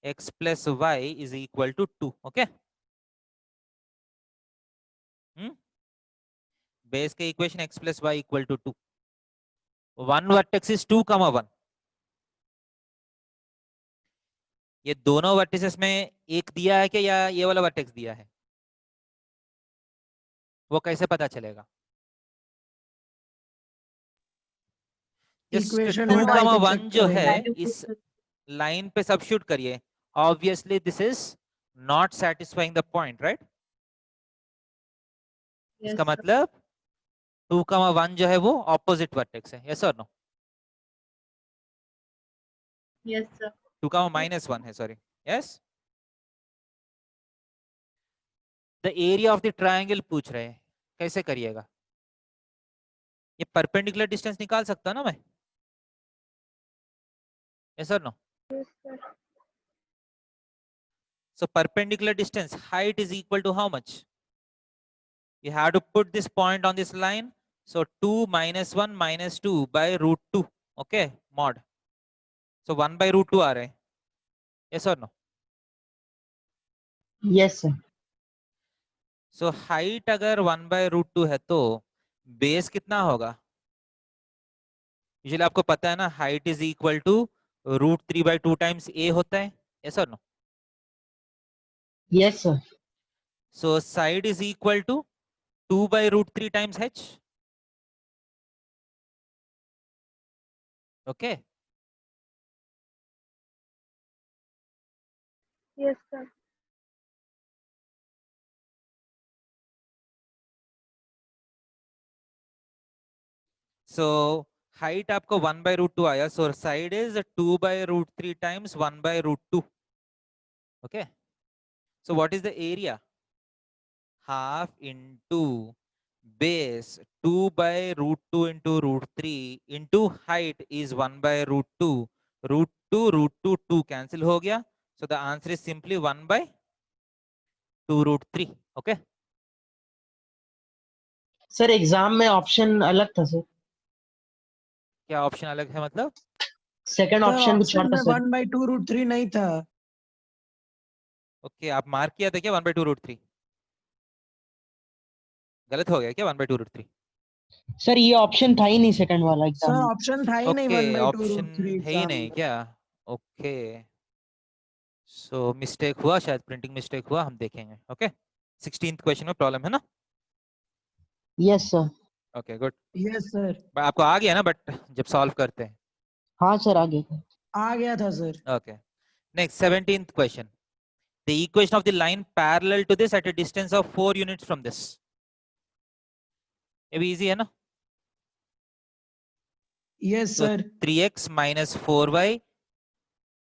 Speaker 1: x plus y is equal to 2। Okay, base का equation x plus y equal to 2। One vertex is 2,1। ये दोनों vertices में एक दिया है क्या, या ये वाला वर्टेक्स दिया है? वो कैसे पता चलेगा? जस्ट
Speaker 2: इक्वेशन
Speaker 1: 2,1 जो है
Speaker 3: Value
Speaker 1: इस
Speaker 3: put-
Speaker 1: लाइन पे सब्स्टिट्यूट करिए। Obviously this is not satisfying the point, right?
Speaker 3: Yes,
Speaker 1: इसका
Speaker 3: sir.
Speaker 1: मतलब 2,1 जो है वो ऑपोजिट वर्टेक्स है, यस और नो?
Speaker 3: Yes, sir.
Speaker 1: 2,-1 है, sorry, yes. The area of the triangle पूछ रहे हैं, कैसे करिएगा? ये परपेंडिकुलर डिस्टेंस निकाल सकता ना मैं, यस और no?
Speaker 3: Yes, sir.
Speaker 1: So perpendicular distance, height is equal to how much? You have to put this point on this line. So 2 minus 1 minus 2 by root 2. Okay, mod. So 1 by root 2 आ रहे हैं, yes or no?
Speaker 4: Yes sir.
Speaker 1: So height अगर 1 by root 2 है तो base कितना होगा? Usually आपको पता है ना, height is equal to root 3 by 2 times a होता है, yes or no?
Speaker 4: Yes sir.
Speaker 1: So side is equal to 2 by root 3 times h. Okay.
Speaker 3: Yes, sir.
Speaker 1: So height आपको 1 by root 2 आया, so side is 2 by root 3 times 1 by root 2. Okay, so what is the area? Half into base 2 by root 2 into root 3 into height is 1 by root 2. Root 2 2 cancel हो गया, so the answer is simply 1 by 2 root 3. Okay,
Speaker 4: sir exam में option अलग था sir.
Speaker 1: क्या option अलग है मतलब?
Speaker 4: Second
Speaker 2: sir
Speaker 4: option कुछ और
Speaker 2: ऑप्शन
Speaker 4: था
Speaker 2: में
Speaker 4: सर।
Speaker 2: 1/2√3 नहीं था।
Speaker 1: ओके, आप मार्क किया था क्या 1 by 2 root 3? गलत हो गया क्या 1 by 2 root 3?
Speaker 4: सर ये ऑप्शन था ही नहीं सेकंड वाला एग्जाम
Speaker 2: सर
Speaker 4: में।
Speaker 2: ऑप्शन था ही नहीं
Speaker 1: ओके,
Speaker 2: 1/2√3
Speaker 1: ऑप्शन है ही
Speaker 2: एग्जाम
Speaker 1: नहीं
Speaker 2: में।
Speaker 1: क्या? ओके, सो मिस्टेक हुआ, शायद प्रिंटिंग मिस्टेक हुआ, हम देखेंगे। ओके, 16th क्वेश्चन में प्रॉब्लम है ना?
Speaker 4: Yes sir.
Speaker 1: Okay good,
Speaker 2: yes sir.
Speaker 1: आपको आ गया ना बट जब सॉल्व करते हैं?
Speaker 4: हाँ सर आगे।
Speaker 2: आ गया था sir.
Speaker 1: Okay, next 17th question, the equation of the line parallel to this at a distance of 4 units from this. ये भी इजी है ना?
Speaker 2: यस
Speaker 1: तो
Speaker 2: sir.
Speaker 1: 3x minus 4y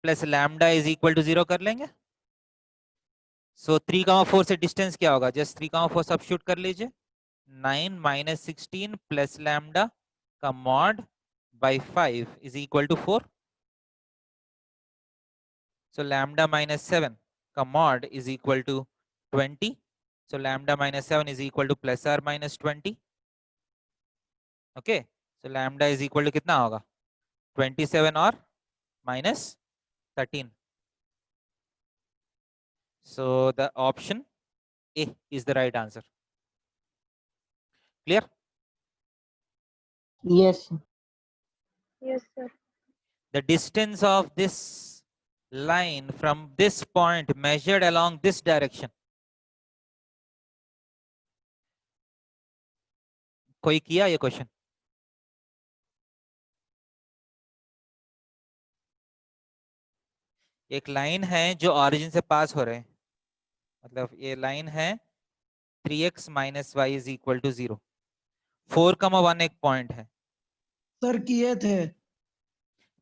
Speaker 1: plus lambda is equal to 0 कर लेंगे। सो 3,4 से distance क्या होगा? जस्ट 3,4 सब्स्टिट्यूट कर लीजिए। 9 माइनस 16 प्लस लैम्डा का mod by 5 is equal to 4. So lambda minus 7 का mod is equal to 20. So lambda minus 7 is equal to plus or minus 20. Okay. So lambda is equal to कितना होगा? 27 और minus 13. So the option A is the right answer. Clear?
Speaker 4: Yes.
Speaker 3: Yes, sir.
Speaker 1: The distance of this line from this point measured along this direction. कोई किया ये question? एक line है जो origin से पास हो रहे हैं, मतलब ये लाइन है 3x minus y is equal to 0. 4,1 एक पॉइंट है.
Speaker 2: सर किए थे।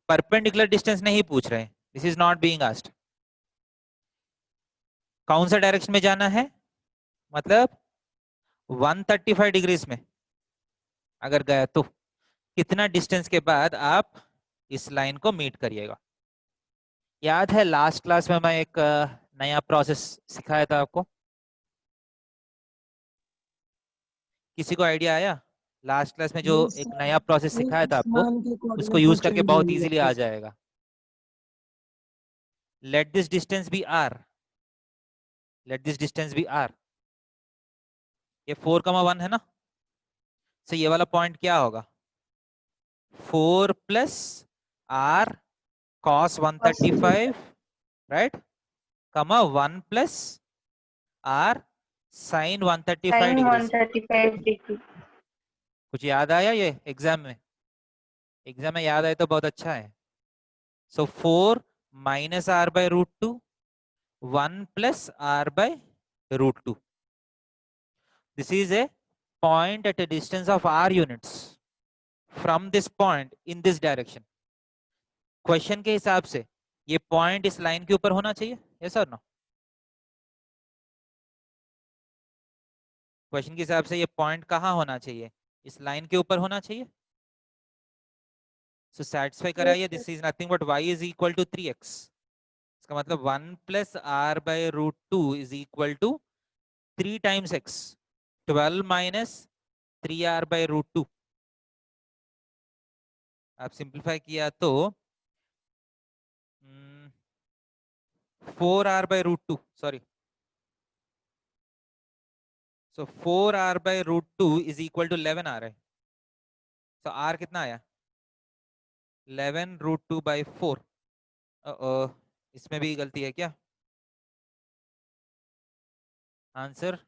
Speaker 1: परपेंडिकुलर डिस्टेंस नहीं पूछ रहे हैं. This is not being asked. कौन सा डायरेक्शन में जाना है? मतलब 135 डिग्रीज में अगर गया तो कितना डिस्टेंस के बाद आप इस लाइन को मीट करिएगा? याद है लास्ट क्लास में मैं एक नया प्रोसेस सिखाया था आपको? किसी को आइडिया आया? लास्ट क्लास में जो
Speaker 2: Yes,
Speaker 1: एक
Speaker 2: sir.
Speaker 1: नया प्रोसेस
Speaker 2: वो
Speaker 1: सिखाया था आपको,
Speaker 2: मान के
Speaker 1: उसको
Speaker 2: coordinate
Speaker 1: यूज
Speaker 2: को
Speaker 1: करके
Speaker 2: change
Speaker 1: बहुत
Speaker 2: होने
Speaker 1: इजीली
Speaker 2: लगता
Speaker 1: आ
Speaker 2: है।
Speaker 1: जाएगा. Let this distance be r. Let this distance be r. ये 4,1 है ना? तो ये वाला पॉइंट क्या होगा? 4 प्लस r cos 135 राइट, कमा 1 plus r sin 135
Speaker 3: Sin
Speaker 1: degree.
Speaker 3: 135 degree.
Speaker 1: कुछ याद आया ये एग्जाम में? एग्जाम में याद आए तो बहुत अच्छा है. So 4 minus r by root 2, 1 plus r by root 2. This is a point at a distance of r units from this point in this direction. Question के हिसाब से ये पॉइंट इस लाइन के ऊपर होना चाहिए, यस और नो? क्वेश्चन के हिसाब से ये पॉइंट कहाँ होना चाहिए? इस लाइन के ऊपर होना चाहिए. सो सेटिस्फाई कराइए. This is nothing but y is equal to 3x. इसका मतलब 1 plus r by root 2 is equal to 3 times x. 12 minus 3r by root 2. आप सिंप्लीफाई किया तो 4r by root 2, sorry. So 4r by root 2 is equal to 11 आ रहा है. तो r कितना आया? 11 रूट 2 बाई 4. इसमें भी गलती है क्या? आंसर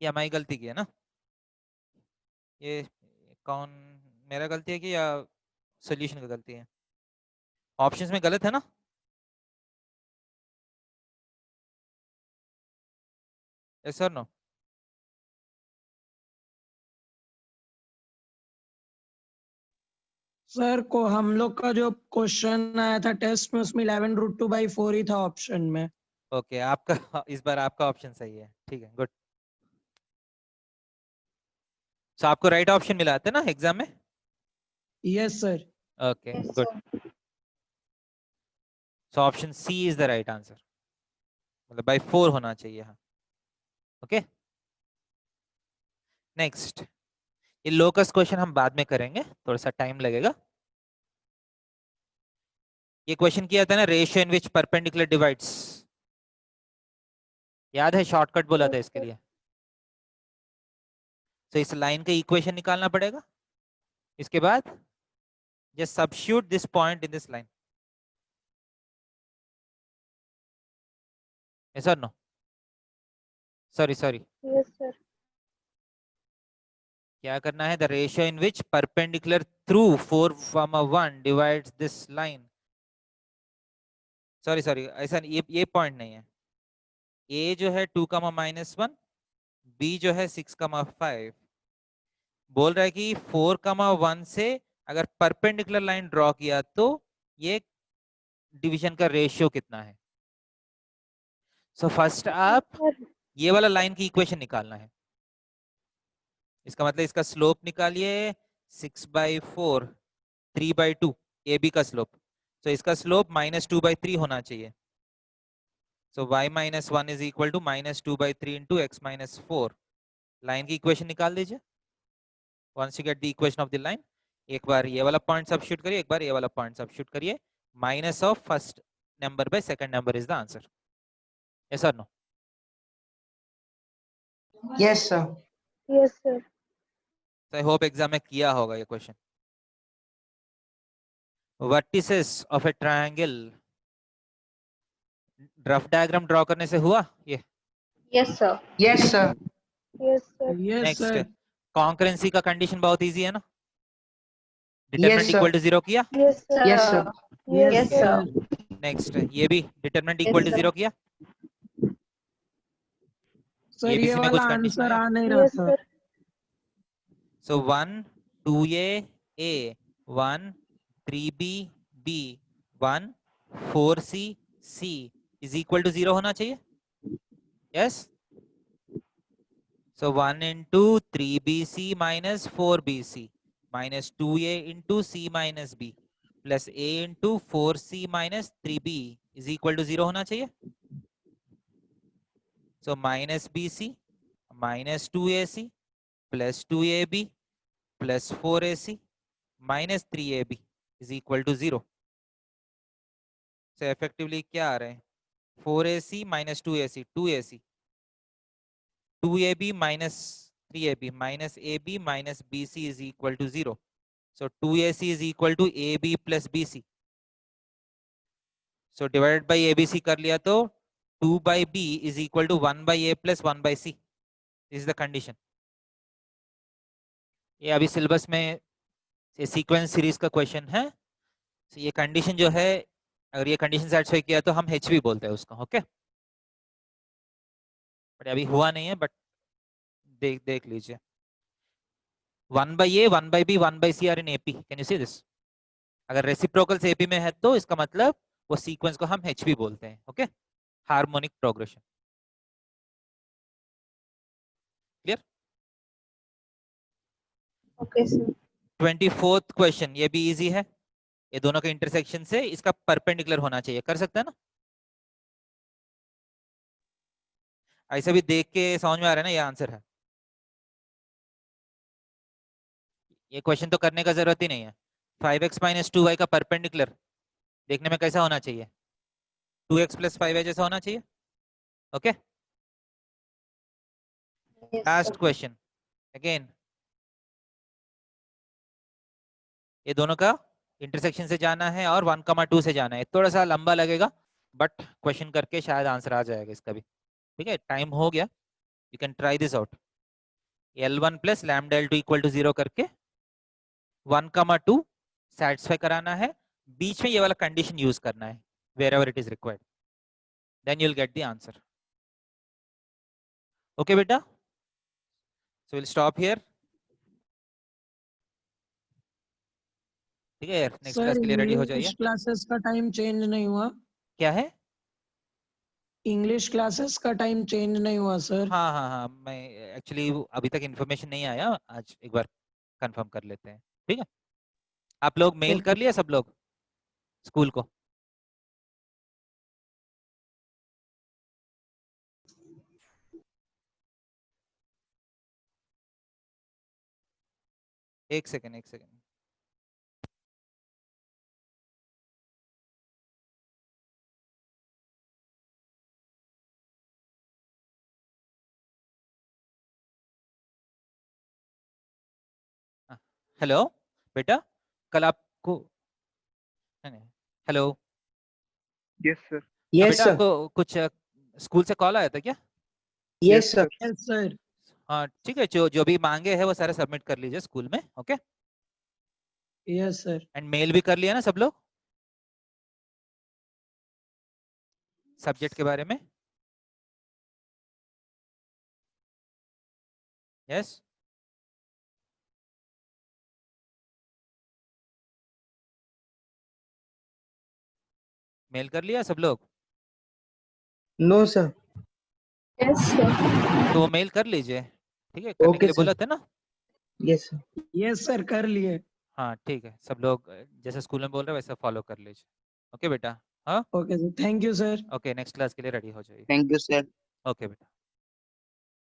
Speaker 1: ये हमारी गलती की है ना? ये कौन, मेरा गलती है कि या सॉल्यूशन का गलती है? ऑप्शंस में गलत है ना? Yes sir no?
Speaker 2: सर को हम लोग का जो क्वेश्चन आया था टेस्ट में उसमें 11 रूट 2 बाई 4 ही था ऑप्शन में।
Speaker 1: ओके आपका इस बार आपका ऑप्शन सही है, ठीक है, गुड. सो आपको राइट ऑप्शन मिला था ना एग्जाम में?
Speaker 2: Yes sir.
Speaker 1: Okay good. So option C is the right answer, मतलब बाई 4 होना चाहिए. हाँ ओके. नेक्स्ट, ये लोकस क्वेश्चन हम बाद में करेंगे, थोड़ा सा टाइम लगेगा. ये क्वेश्चन किया था ना, ratio in which perpendicular divides. याद है शॉर्टकट बोला था इसके लिए? तो इस लाइन का इक्वेशन निकालना पड़ेगा. इसके बाद just substitute this point in this line. Yes और no? Sorry sorry,
Speaker 3: Yes, sir.
Speaker 1: क्या करना है? The ratio in which perpendicular through 4,1 divides this line. Sorry sorry, ऐसा ये पॉइंट नहीं है. ए जो है 2,-1, बी जो है 6,5. बोल रहा है कि 4,1 से अगर परपेंडिकुलर लाइन ड्रॉ किया तो ये डिवीजन का रेशियो कितना है। सो फर्स्ट आप
Speaker 3: सर
Speaker 1: ये वाला लाइन की इक्वेशन निकालना है। इसका मतलब इसका स्लोप निकालिए 6/4 3/2 ए बी का स्लोप। तो इसका स्लोप -2/3 होना चाहिए। So y - 1 is equal to -2/3 into x - 4। Line की इक्वेशन निकाल दीजिए। Once you get the equation of the line, एक बार ये वाला पॉइंट सब्स्टिट्यूट करिए, एक बार ये वाला पॉइंट सब्स्टिट्यूट करिए। Minus of first number by second number is the answer. Yes और no?
Speaker 4: Yes sir.
Speaker 3: Yes sir
Speaker 1: I hope exam में किया होगा ये question. Vertices of a triangle, rough diagram draw करने से हुआ ये?
Speaker 3: Yes sir
Speaker 4: yes sir.
Speaker 3: Yes sir
Speaker 2: Yes,
Speaker 1: next,
Speaker 2: sir.
Speaker 1: Concurrency का कंडीशन बहुत इजी है ना?
Speaker 4: Yes
Speaker 1: determinant
Speaker 4: sir.
Speaker 1: Equal to 0 किया।
Speaker 3: Yes sir
Speaker 4: yes sir.
Speaker 2: Yes,
Speaker 3: Yes, sir.
Speaker 2: sir.
Speaker 1: Next ये भी determinant
Speaker 3: Yes,
Speaker 1: equal to
Speaker 3: sir.
Speaker 1: 0 किया।
Speaker 2: Sir ये
Speaker 1: ABC में
Speaker 2: वाला
Speaker 1: कुछ कंडीशन
Speaker 2: आंसर
Speaker 1: आया?
Speaker 2: आ नहीं रहा
Speaker 3: Yes,
Speaker 2: था।
Speaker 3: sir.
Speaker 1: So 1 2a a 1 3b b 1 4c c is equal to 0 होना चाहिए। Yes. So 1 into 3bc minus 4bc minus 2a into c minus b plus a into 4c minus 3b is equal to 0 होना चाहिए। So minus bc minus 2ac plus 2ab plus 4ac minus 3ab is equal to 0. So effectively क्या आ रहे हैं? 4ac minus 2ac 2ac 2ab minus 3ab minus ab minus bc is equal to 0. So 2ac is equal to ab plus bc. So divided by abc कर लिया तो 2 by b is equal to 1 by a plus 1 by c. This is the condition. ये अभी syllabus में ये sequence series का question है। so ये कंडीशन जो है, अगर ये कंडीशन सेटिस्फाई किया तो हम एच भी बोलते हैं उसको। ओके, बट अभी हुआ नहीं है, बट देख लीजिए। 1 by a 1 by b 1 by c are in AP. Can you see this? अगर रेसिप्रोकल्स एपी में है तो इसका मतलब वो सीक्वेंस को हम एच भी बोलते हैं। Okay, harmonic progression. Clear?
Speaker 3: Okay, sir.
Speaker 1: 24th question, ये भी इजी है। ये दोनों के इंटरसेक्शन से इसका परपेंडिकुलर होना चाहिए। कर सकते हैं ना? ऐसे भी देख के समझ में आ रहा है ना, ये आंसर है। ये क्वेश्चन तो करने का जरूरत ही नहीं है। 5x माइनस 2y का परपेंडिकुलर देखने में कैसा होना चाहिए? 2x प्लस 5y जैसा होना चाहिए। Okay,
Speaker 3: Yes,
Speaker 1: last
Speaker 3: sir.
Speaker 1: Question again. ये दोनों का इंटरसेक्शन से जाना है और 1,2 से जाना है। थोड़ा सा लंबा लगेगा, बट क्वेश्चन करके शायद आंसर आ जाएगा इसका भी। ठीक है, टाइम हो गया, you can try this out. L1 plus lambda L2 equal to 0 करके 1,2 सेटिस्फाई कराना है। बीच में ये वाला कंडीशन यूज करना है wherever it is required, then you'll get the answer. Okay बेटा, so we'll stop here. ठीक है यार, नेक्स्ट
Speaker 2: सर
Speaker 1: क्लास के लिए रेडी हो जाइए।
Speaker 2: इंग्लिश क्लासेस का टाइम चेंज नहीं हुआ?
Speaker 1: क्या है?
Speaker 2: इंग्लिश क्लासेस का टाइम चेंज नहीं हुआ सर?
Speaker 1: हाँ हाँ हाँ, मैं एक्चुअली अभी तक इन्फॉर्मेशन नहीं आया, आज एक बार कंफर्म कर लेते हैं। ठीक है, आप लोग मेल कर लिया सब लोग स्कूल को? एक सेकेंड एक सेकेंड। हेलो बेटा, कल आपको हेलो
Speaker 5: यस सर।
Speaker 4: यस
Speaker 1: बेटा
Speaker 4: सर।
Speaker 1: आपको कुछ स्कूल से कॉल आया था क्या?
Speaker 4: Yes sir.
Speaker 2: Yes sir.
Speaker 1: हाँ ठीक है, जो जो भी मांगे है वो सारे सबमिट कर लीजिए स्कूल में। Okay,
Speaker 2: yes sir.
Speaker 1: And mail भी कर लिया ना सब लोग सब्जेक्ट के बारे में? यस। मेल कर लिया सब लोग?
Speaker 4: No sir.
Speaker 3: Yes, sir.
Speaker 1: तो वो मेल कर लीजिए, ठीक है, करने के
Speaker 4: Okay,
Speaker 1: लिए
Speaker 4: sir.
Speaker 1: बोला था ना?
Speaker 4: Yes sir.
Speaker 2: यस सर कर लिए।
Speaker 1: हाँ ठीक है, सब लोग जैसे स्कूल में बोल रहे हैं वैसे फॉलो कर लीजिए। ओके बेटा। हाँ
Speaker 2: okay sir, thank you sir.
Speaker 1: Okay, next class के लिए रेडी हो जाइए।
Speaker 5: Thank you sir.
Speaker 1: ओके बेटा।